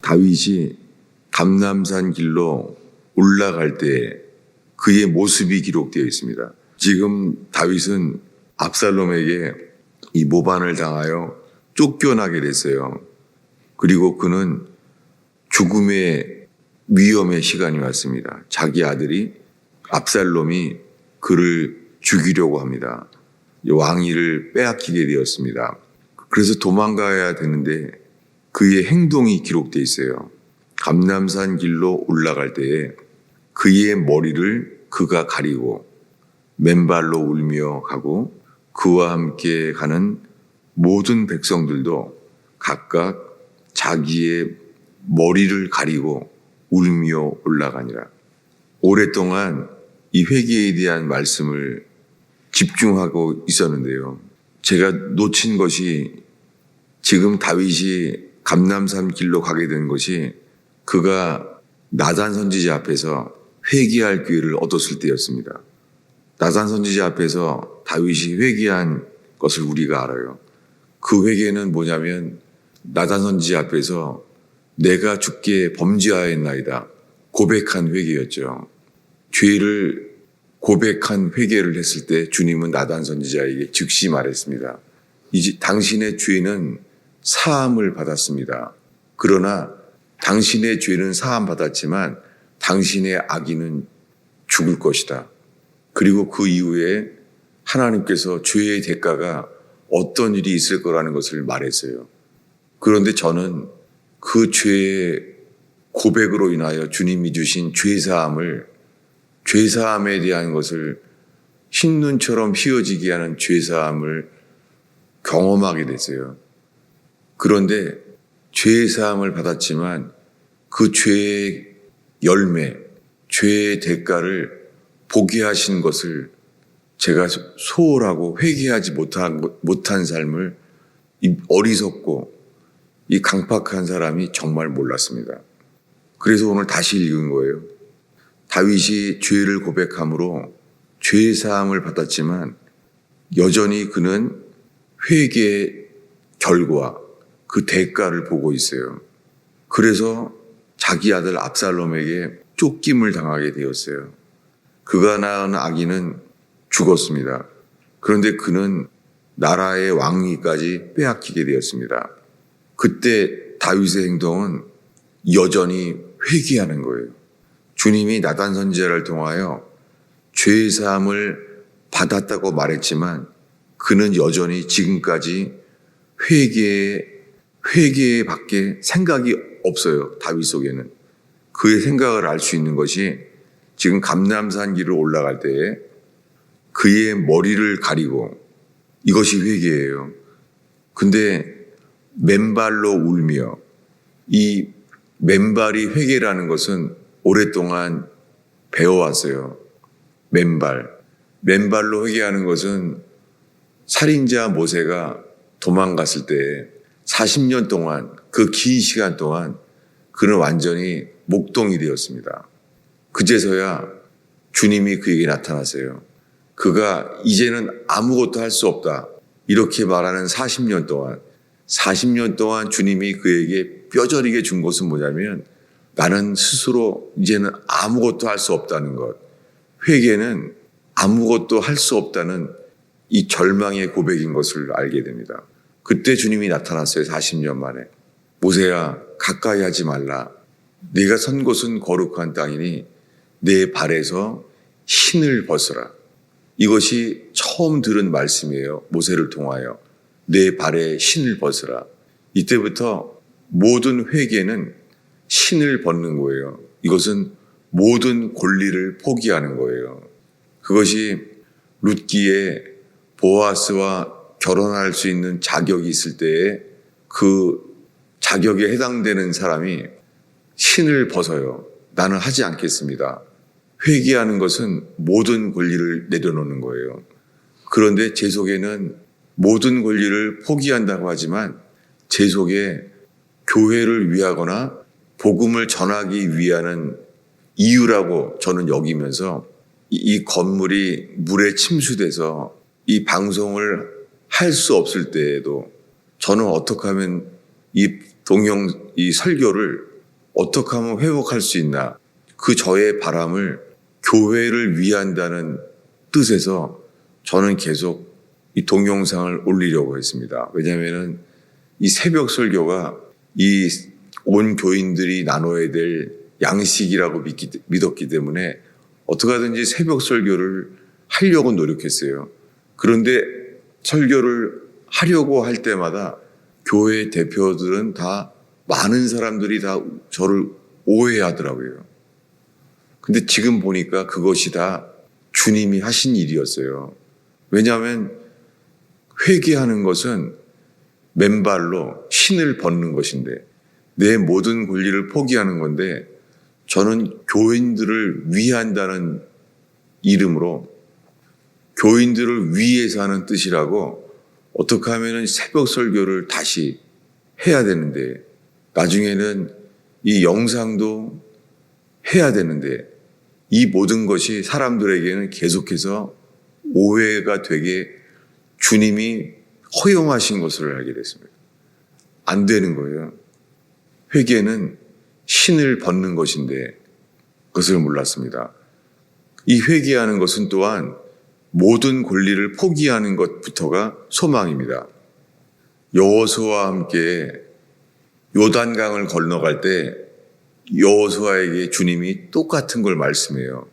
다윗이 감람산 길로 올라갈 때 그의 모습이 기록되어 있습니다. 지금 다윗은 압살롬에게 이 모반을 당하여 쫓겨나게 됐어요. 그리고 그는 죽음의 위험의 시간이 왔습니다. 자기 아들이 압살롬이 그를 죽이려고 합니다. 왕위를 빼앗기게 되었습니다. 그래서 도망가야 되는데 그의 행동이 기록되어 있어요. 감람산 길로 올라갈 때에 그의 머리를 그가 가리고 맨발로 울며 가고 그와 함께 가는 모든 백성들도 각각 자기의 머리를 가리고 울며 올라가니라. 오랫동안 이 회개에 대한 말씀을 집중하고 있었는데요. 제가 놓친 것이 지금 다윗이 감람산 길로 가게 된 것이 그가 나단 선지자 앞에서 회개할 기회를 얻었을 때였습니다. 나단 선지자 앞에서 다윗이 회개한 것을 우리가 알아요. 그 회개는 뭐냐면 나단 선지자 앞에서 내가 주께 범죄하였나이다 고백한 회개였죠. 죄를 고백한 회개를 했을 때 주님은 나단 선지자에게 즉시 말했습니다. 이제 당신의 죄는 사함을 받았습니다. 그러나 당신의 죄는 사함 받았지만 당신의 악인은 죽을 것이다. 그리고 그 이후에 하나님께서 죄의 대가가 어떤 일이 있을 거라는 것을 말했어요. 그런데 저는 그 죄의 고백으로 인하여 주님이 주신 죄사함에 대한 것을 흰눈처럼 휘어지게 하는 죄사함을 경험하게 됐어요. 그런데 죄사함을 받았지만 그 죄의 열매, 죄의 대가를 보게 하신 것을 제가 소홀하고 회개하지 못한 삶을 이 어리석고 이 강팍한 사람이 정말 몰랐습니다. 그래서 오늘 다시 읽은 거예요. 다윗이 죄를 고백함으로 죄사함을 받았지만 여전히 그는 회개의 결과, 그 대가를 보고 있어요. 그래서 자기 아들 압살롬에게 쫓김을 당하게 되었어요. 그가 낳은 아기는 죽었습니다. 그런데 그는 나라의 왕위까지 빼앗기게 되었습니다. 그때 다윗의 행동은 여전히 회개하는 거예요. 주님이 나단 선지자를 통하여 죄사함을 받았다고 말했지만 그는 여전히 지금까지 회개밖에 생각이 없어요. 다윗 속에는. 그의 생각을 알 수 있는 것이 지금 감람산 길을 올라갈 때에 그의 머리를 가리고 이것이 회개예요. 근데 맨발로 울며 이 맨발이 회개라는 것은 오랫동안 배워왔어요. 맨발로 회개하는 것은 살인자 모세가 도망갔을 때 40년 동안 그 긴 시간 동안 그는 완전히 목동이 되었습니다. 그제서야 주님이 그에게 나타났어요. 그가 이제는 아무것도 할 수 없다 이렇게 말하는 40년 동안 주님이 그에게 뼈저리게 준 것은 뭐냐면 나는 스스로 이제는 아무것도 할 수 없다는 것. 회개는 아무것도 할 수 없다는 이 절망의 고백인 것을 알게 됩니다. 그때 주님이 나타났어요. 40년 만에. 모세야 가까이 하지 말라. 네가 선 곳은 거룩한 땅이니 내 발에서 신을 벗으라. 이것이 처음 들은 말씀이에요. 모세를 통하여. 내 발에 신을 벗으라. 이때부터 모든 회개는 신을 벗는 거예요. 이것은 모든 권리를 포기하는 거예요. 그것이 룻기에 보아스와 결혼할 수 있는 자격이 있을 때에 그 자격에 해당되는 사람이 신을 벗어요. 나는 하지 않겠습니다. 회개하는 것은 모든 권리를 내려놓는 거예요. 그런데 제 속에는 모든 권리를 포기한다고 하지만 제 속에 교회를 위하거나 복음을 전하기 위한 이유라고 저는 여기면서 이 건물이 물에 침수돼서 이 방송을 할 수 없을 때에도 저는 어떻게 하면 이 설교를 어떻게 하면 회복할 수 있나, 그 저의 바람을 교회를 위한다는 뜻에서 저는 계속 이 동영상을 올리려고 했습니다. 왜냐하면 이 새벽 설교가 이 온 교인들이 나눠야 될 양식이라고 믿었기 때문에 어떻게 하든지 새벽 설교를 하려고 노력했어요. 그런데 설교를 하려고 할 때마다 교회 대표들은 다, 많은 사람들이 다 저를 오해하더라고요. 근데 지금 보니까 그것이 다 주님이 하신 일이었어요. 왜냐하면 회개하는 것은 맨발로 신을 벗는 것인데, 내 모든 권리를 포기하는 건데, 저는 교인들을 위한다는 이름으로 교인들을 위해서 하는 뜻이라고 어떻게 하면 새벽 설교를 다시 해야 되는데, 나중에는 이 영상도 해야 되는데, 이 모든 것이 사람들에게는 계속해서 오해가 되게 주님이 허용하신 것을 알게 됐습니다. 안 되는 거예요. 회개는 신을 벗는 것인데 그것을 몰랐습니다. 이 회개하는 것은 또한 모든 권리를 포기하는 것부터가 소망입니다. 여호수아와 함께 요단강을 건너갈 때 여호수아에게 주님이 똑같은 걸 말씀해요.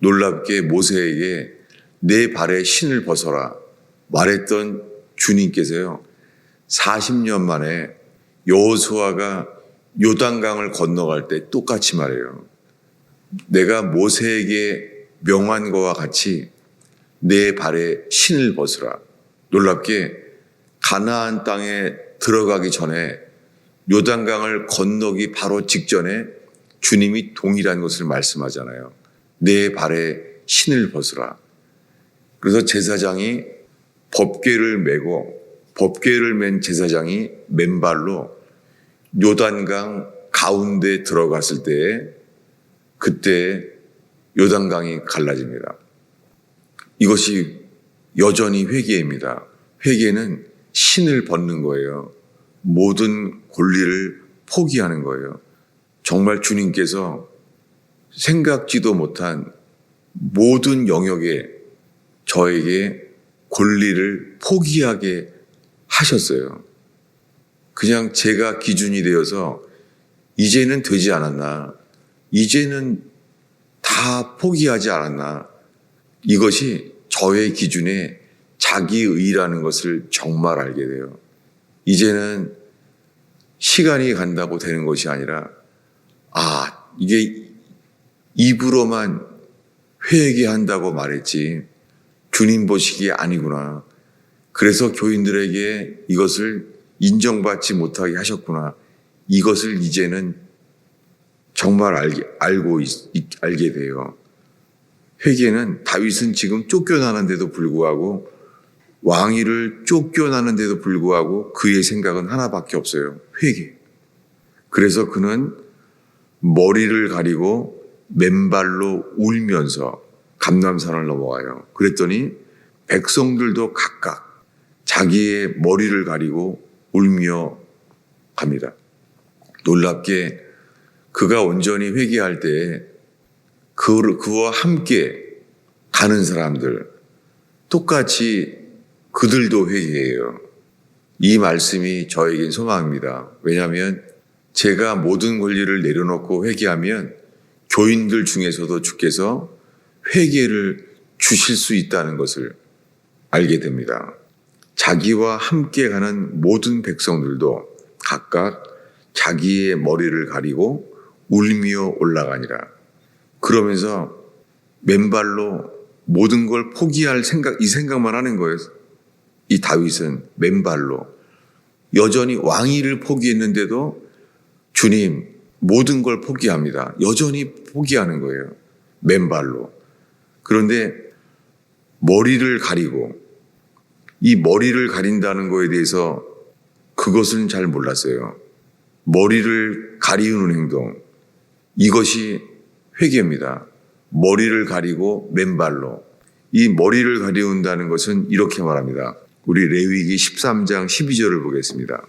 놀랍게 모세에게 내 발에 신을 벗어라 말했던 주님께서요, 40년 만에 여호수아가 요단강을 건너갈 때 똑같이 말해요. 내가 모세에게 명한 것과 같이 내 발에 신을 벗으라. 놀랍게 가나안 땅에 들어가기 전에 요단강을 건너기 바로 직전에 주님이 동일한 것을 말씀하잖아요. 내 발에 신을 벗으라. 그래서 제사장이 법궤를 메고, 법궤를 맨 제사장이 맨발로 요단강 가운데 들어갔을 때에, 그때 요단강이 갈라집니다. 이것이 여전히 회개입니다. 회개는 신을 벗는 거예요. 모든 권리를 포기하는 거예요. 정말 주님께서 생각지도 못한 모든 영역에 저에게 권리를 포기하게 하셨어요. 그냥 제가 기준이 되어서 이제는 되지 않았나, 이제는 다 포기하지 않았나, 이것이 저의 기준에 자기의라는 것을 정말 알게 돼요. 이제는 시간이 간다고 되는 것이 아니라, 이게 입으로만 회개한다고 말했지 주님 보시기에 아니구나. 그래서 교인들에게 이것을 인정받지 못하게 하셨구나. 이것을 이제는 정말 알게 돼요. 회개는 다윗은 지금 쫓겨나는데도 불구하고, 왕위를 쫓겨나는데도 불구하고 그의 생각은 하나밖에 없어요. 회개. 그래서 그는 머리를 가리고 맨발로 울면서 감람산을 넘어가요. 그랬더니 백성들도 각각 자기의 머리를 가리고 울며 갑니다. 놀랍게 그가 온전히 회개할 때 그와 함께 가는 사람들 똑같이 그들도 회개해요. 이 말씀이 저에겐 소망입니다. 왜냐하면 제가 모든 권리를 내려놓고 회개하면 교인들 중에서도 주께서 회개를 주실 수 있다는 것을 알게 됩니다. 자기와 함께 가는 모든 백성들도 각각 자기의 머리를 가리고 울며 올라가니라. 그러면서 맨발로 모든 걸 포기할 이 생각만 하는 거예요. 이 다윗은 맨발로 여전히 왕위를 포기했는데도 주님 모든 걸 포기합니다. 여전히 포기하는 거예요. 맨발로. 그런데 머리를 가리고, 이 머리를 가린다는 거에 대해서 그것은 잘 몰랐어요. 머리를 가리우는 행동, 이것이 회개입니다. 머리를 가리고 맨발로. 이 머리를 가리운다는 것은 이렇게 말합니다. 우리 레위기 13장 12절을 보겠습니다.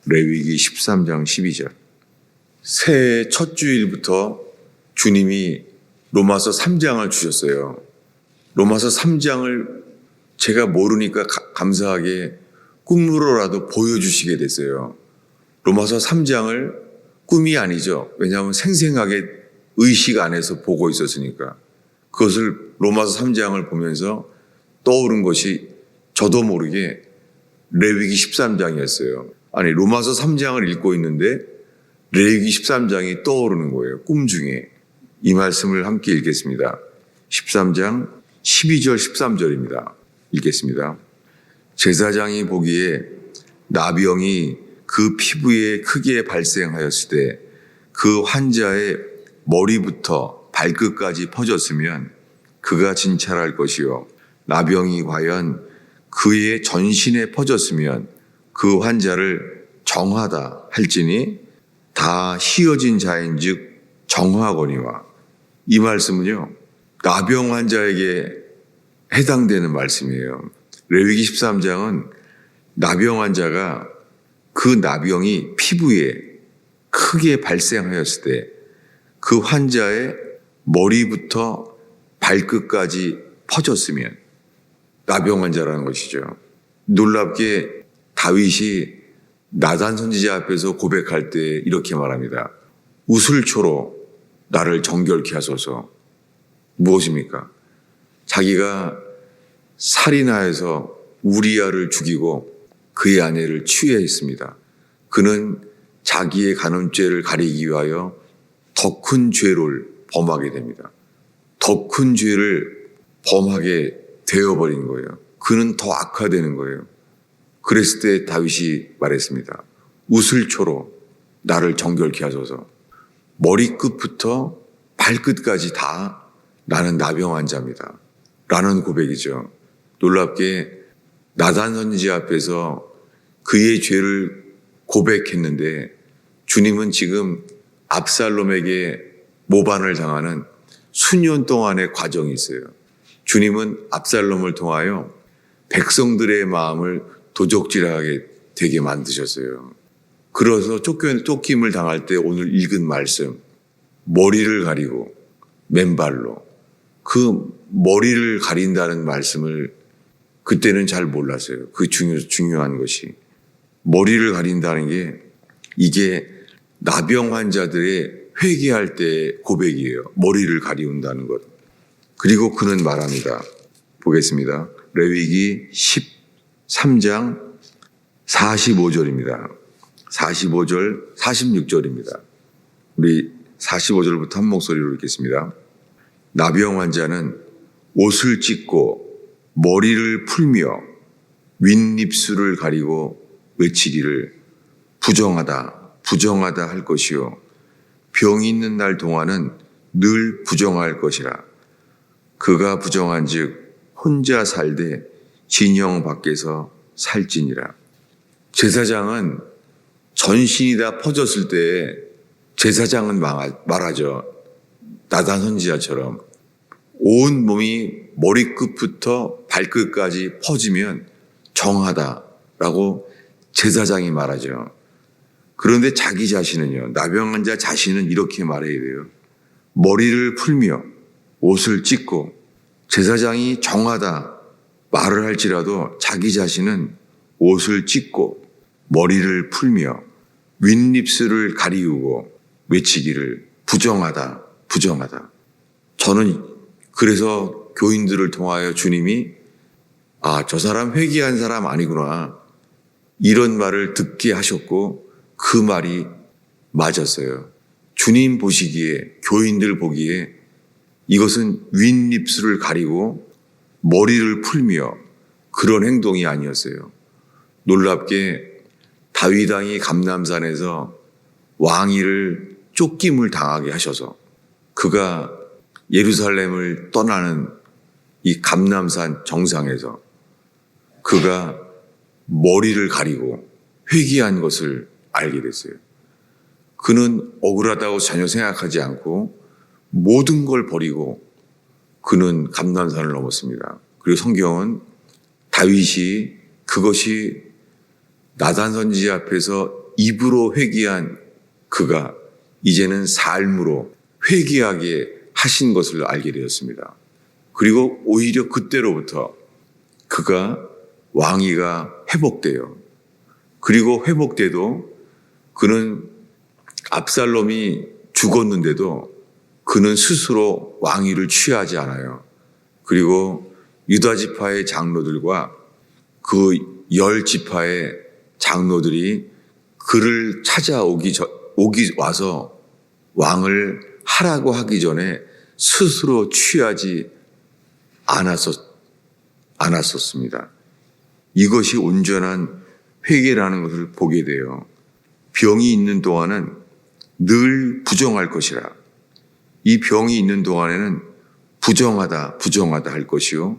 레위기 13장 12절. 새해 첫 주일부터 주님이 로마서 3장을 주셨어요. 로마서 3장을 제가 모르니까 감사하게 꿈으로라도 보여주시게 됐어요. 로마서 3장을 꿈이 아니죠. 왜냐하면 생생하게 의식 안에서 보고 있었으니까. 그것을 로마서 3장을 보면서 떠오른 것이 저도 모르게 레위기 13장이었어요. 아니, 로마서 3장을 읽고 있는데 레위기 13장이 떠오르는 거예요. 꿈 중에. 이 말씀을 함께 읽겠습니다. 13장 12절 13절입니다. 읽겠습니다. 제사장이 보기에 나병이 그 피부에 크게 발생하였을 때 그 환자의 머리부터 발끝까지 퍼졌으면 그가 진찰할 것이요. 나병이 과연 그의 전신에 퍼졌으면 그 환자를 정하다 할지니 다 희어진 자인즉 정하거니와. 이 말씀은요, 나병 환자에게 해당되는 말씀이에요. 레위기 13장은 나병 환자가 그 나병이 피부에 크게 발생하였을 때 그 환자의 머리부터 발끝까지 퍼졌으면 나병 환자라는 것이죠. 놀랍게 다윗이 나단 선지자 앞에서 고백할 때 이렇게 말합니다. 우슬초로 나를 정결케 하소서. 무엇입니까? 자기가 살인하여서 우리아를 죽이고 그의 아내를 취해했습니다. 그는 자기의 간음죄를 가리기 위하여 더 큰 죄를 범하게 됩니다. 더 큰 죄를 범하게 되어버린 거예요. 그는 더 악화되는 거예요. 그랬을 때 다윗이 말했습니다. 우슬초로 나를 정결케 하소서. 머리끝부터 발끝까지 다 나는 나병 환자입니다. 라는 고백이죠. 놀랍게 나단 선지자 앞에서 그의 죄를 고백했는데 주님은 지금 압살롬에게 모반을 당하는 수년 동안의 과정이 있어요. 주님은 압살롬을 통하여 백성들의 마음을 도적질하게 되게 만드셨어요. 그래서 쫓김을 당할 때 오늘 읽은 말씀, 머리를 가리고 맨발로, 그 머리를 가린다는 말씀을 그때는 잘 몰랐어요. 그 중요한 것이. 머리를 가린다는 게 이게 나병 환자들의 회개할 때 고백이에요. 머리를 가리운다는 것. 그리고 그는 말합니다. 보겠습니다. 레위기 13장 45절입니다. 45절, 46절입니다. 우리 45절부터 한 목소리로 읽겠습니다. 나병 환자는 옷을 찢고 머리를 풀며 윗입술을 가리고 외치기를 부정하다, 부정하다 할 것이요. 병이 있는 날 동안은 늘 부정할 것이라. 그가 부정한 즉 혼자 살되 진영 밖에서 살지니라. 제사장은 전신이 다 퍼졌을 때 제사장은 말하죠. 나단 선지자처럼 온 몸이 머리끝부터 발끝까지 퍼지면 정하다라고 제사장이 말하죠. 그런데 자기 자신은요, 나병 환자 자신은 이렇게 말해야 돼요. 머리를 풀며 옷을 찢고 제사장이 정하다 말을 할지라도 자기 자신은 옷을 찢고 머리를 풀며 윗입술을 가리우고 외치기를 부정하다, 부정하다. 저는 그래서 교인들을 통하여 주님이 저 사람 회개한 사람 아니구나 이런 말을 듣게 하셨고 그 말이 맞았어요. 주님 보시기에, 교인들 보기에 이것은 윗입술을 가리고 머리를 풀며 그런 행동이 아니었어요. 놀랍게 다윗 왕이 감람산에서 왕위를 쫓김을 당하게 하셔서 그가 예루살렘을 떠나는 이 감람산 정상에서 그가 머리를 가리고 회개한 것을 알게 됐어요. 그는 억울하다고 전혀 생각하지 않고 모든 걸 버리고 그는 감람산을 넘었습니다. 그리고 성경은 다윗이 그것이 나단 선지자 앞에서 입으로 회개한 그가 이제는 삶으로 회개하게 하신 것을 알게 되었습니다. 그리고 오히려 그때로부터 그가 왕위가 회복돼요. 그리고 회복돼도 그는 압살롬이 죽었는데도 그는 스스로 왕위를 취하지 않아요. 그리고 유다 지파의 장로들과 그 10지파의 장로들이 그를 찾아오기 와서 왕을 하라고 하기 전에 스스로 취하지 않았었습니다. 이것이 온전한 회개라는 것을 보게 돼요. 병이 있는 동안은 늘 부정할 것이라. 이 병이 있는 동안에는 부정하다 할 것이요.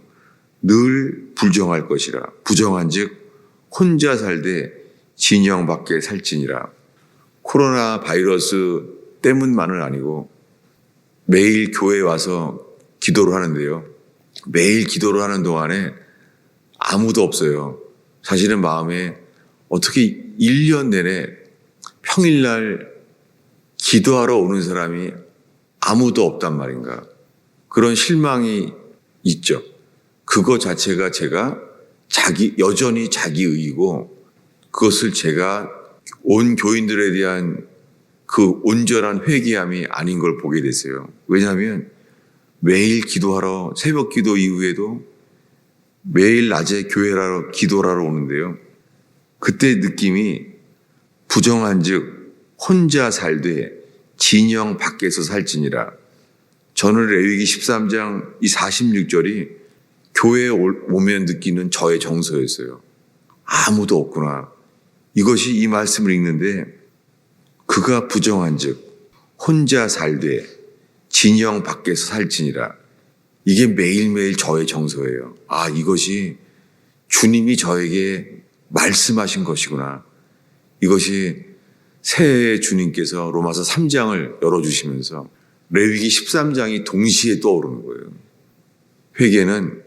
늘 불정할 것이라. 부정한 즉 혼자 살되 진영 밖에 살지니라. 코로나 바이러스 때문만은 아니고 매일 교회에 와서 기도를 하는데요. 매일 기도를 하는 동안에 아무도 없어요. 사실은 마음에 어떻게 1년 내내 평일날 기도하러 오는 사람이 아무도 없단 말인가. 그런 실망이 있죠. 그거 자체가 제가 여전히 자기의이고 그것을 제가 온 교인들에 대한 그 온전한 회개함이 아닌 걸 보게 됐어요. 왜냐하면 매일 기도하러 새벽 기도 이후에도 매일 낮에 교회라러 기도하러 오는데요. 그때 느낌이 부정한 즉 혼자 살되 진영 밖에서 살지니라. 저는 레위기 13장 이 46절이 교회에 오면 느끼는 저의 정서였어요. 아무도 없구나. 이것이 이 말씀을 읽는데 그가 부정한 즉 혼자 살되 진영 밖에서 살지니라. 이게 매일매일 저의 정서예요. 아, 이것이 주님이 저에게 말씀하신 것이구나. 이것이 새해 주님께서 로마서 3장을 열어주시면서 레위기 13장이 동시에 떠오르는 거예요. 회개는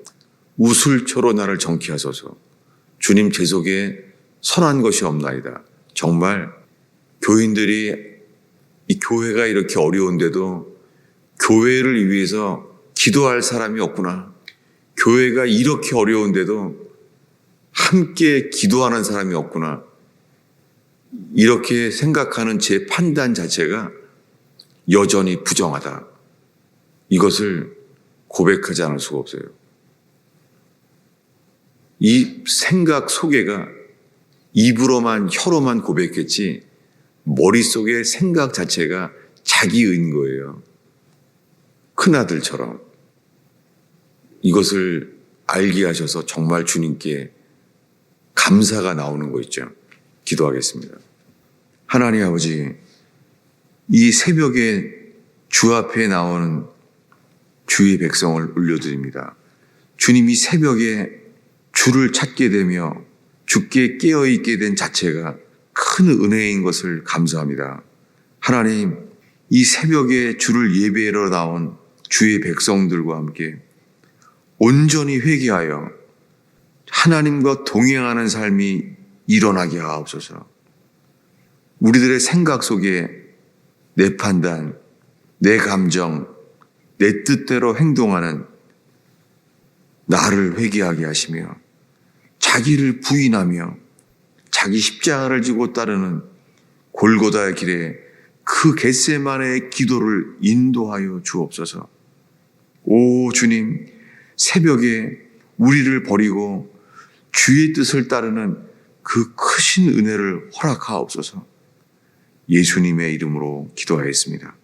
우술초로 나를 정케하소서. 주님 제 속에 선한 것이 없나이다. 정말 교인들이 이 교회가 이렇게 어려운데도 교회를 위해서 기도할 사람이 없구나. 교회가 이렇게 어려운데도 함께 기도하는 사람이 없구나. 이렇게 생각하는 제 판단 자체가 여전히 부정하다. 이것을 고백하지 않을 수가 없어요. 이 생각 소개가 입으로만 혀로만 고백했지 머릿속의 생각 자체가 자기인 거예요. 큰아들처럼. 이것을 알게 하셔서 정말 주님께 감사가 나오는 거 있죠. 기도하겠습니다. 하나님 아버지, 이 새벽에 주 앞에 나오는 주의 백성을 올려드립니다. 주님이 새벽에 주를 찾게 되며 주께 깨어있게 된 자체가 큰 은혜인 것을 감사합니다. 하나님, 이 새벽에 주를 예배하러 나온 주의 백성들과 함께 온전히 회개하여 하나님과 동행하는 삶이 일어나게 하옵소서. 우리들의 생각 속에 내 판단, 내 감정, 내 뜻대로 행동하는 나를 회개하게 하시며 자기를 부인하며 자기 십자가를 지고 따르는 골고다의 길에 그 겟세마네의 기도를 인도하여 주옵소서. 오 주님, 새벽에 우리를 버리고 주의 뜻을 따르는 그 크신 은혜를 허락하옵소서. 예수님의 이름으로 기도하였습니다.